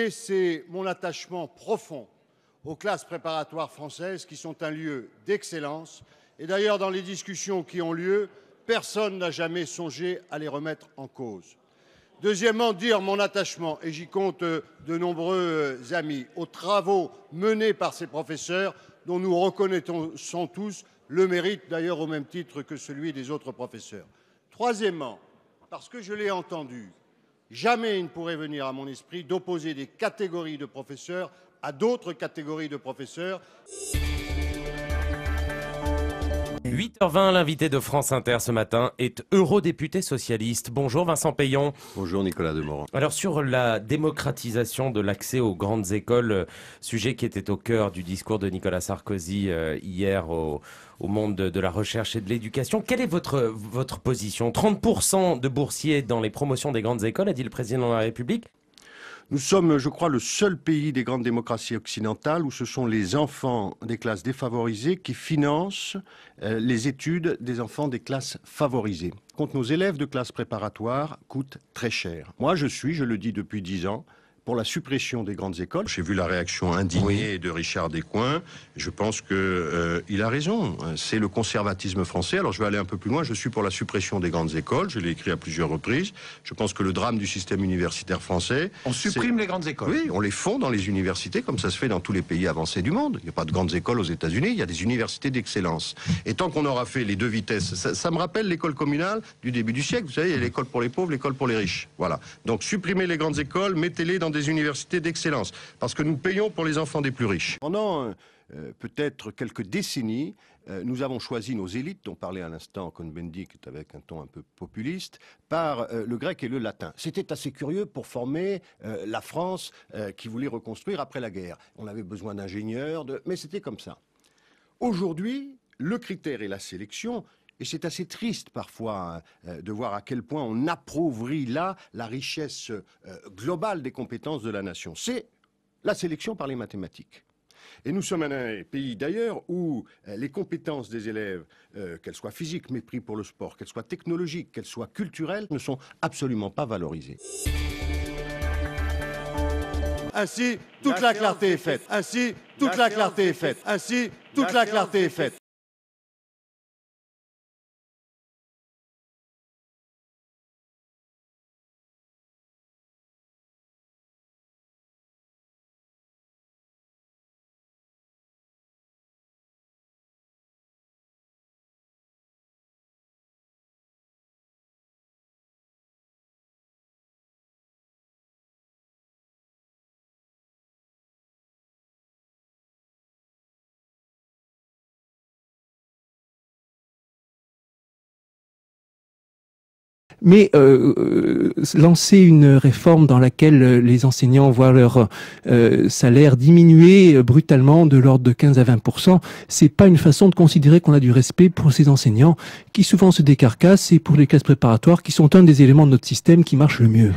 C'est mon attachement profond aux classes préparatoires françaises qui sont un lieu d'excellence. Et d'ailleurs, dans les discussions qui ont lieu, personne n'a jamais songé à les remettre en cause. Deuxièmement, dire mon attachement, et j'y compte de nombreux amis, aux travaux menés par ces professeurs dont nous reconnaissons tous le mérite, d'ailleurs au même titre que celui des autres professeurs. Troisièmement, parce que je l'ai entendu, jamais il ne pourrait venir à mon esprit d'opposer des catégories de professeurs à d'autres catégories de professeurs. 8h20, l'invité de France Inter ce matin est eurodéputé socialiste. Bonjour Vincent Peillon. Bonjour Nicolas Demorand. Alors sur la démocratisation de l'accès aux grandes écoles, sujet qui était au cœur du discours de Nicolas Sarkozy hier au monde de la recherche et de l'éducation, quelle est votre position? 30% de boursiers dans les promotions des grandes écoles, a dit le président de la République. Nous sommes, je crois, le seul pays des grandes démocraties occidentales où ce sont les enfants des classes défavorisées qui financent les études des enfants des classes favorisées. Contre nos élèves de classes préparatoires coûtent très cher. Moi, je le dis depuis 10 ans, pour la suppression des grandes écoles. J'ai vu la réaction indignée de Richard Descoings. Je pense qu'il a raison. C'est le conservatisme français. Alors je vais aller un peu plus loin. Je suis pour la suppression des grandes écoles. Je l'ai écrit à plusieurs reprises. Je pense que le drame du système universitaire français... On supprime les grandes écoles. Oui, on les fond dans les universités, comme ça se fait dans tous les pays avancés du monde. Il n'y a pas de grandes écoles aux États-Unis, il y a des universités d'excellence. Et tant qu'on aura fait les deux vitesses, ça me rappelle l'école communale du début du siècle. Vous savez, il y a l'école pour les pauvres, l'école pour les riches. Voilà. Donc supprimez les grandes écoles, mettez-les dans des universités d'excellence, parce que nous payons pour les enfants des plus riches. Pendant peut-être quelques décennies, nous avons choisi nos élites, dont parlait à l'instant Cohn-Bendit avec un ton un peu populiste, par le grec et le latin. C'était assez curieux pour former la France qui voulait reconstruire après la guerre. On avait besoin d'ingénieurs, mais c'était comme ça. Aujourd'hui, le critère est la sélection. Et c'est assez triste parfois de voir à quel point on appauvrit là la richesse globale des compétences de la nation. C'est la sélection par les mathématiques. Et nous sommes un pays d'ailleurs où les compétences des élèves, qu'elles soient physiques, mépris pour le sport, qu'elles soient technologiques, qu'elles soient culturelles, ne sont absolument pas valorisées. Ainsi, toute la clarté est faite. Ainsi, toute la clarté est faite. Ainsi, toute la clarté est faite. Mais lancer une réforme dans laquelle les enseignants voient leur salaire diminuer brutalement de l'ordre de 15 à 20%, c'est pas une façon de considérer qu'on a du respect pour ces enseignants qui souvent se décarcassent et pour les classes préparatoires qui sont un des éléments de notre système qui marche le mieux.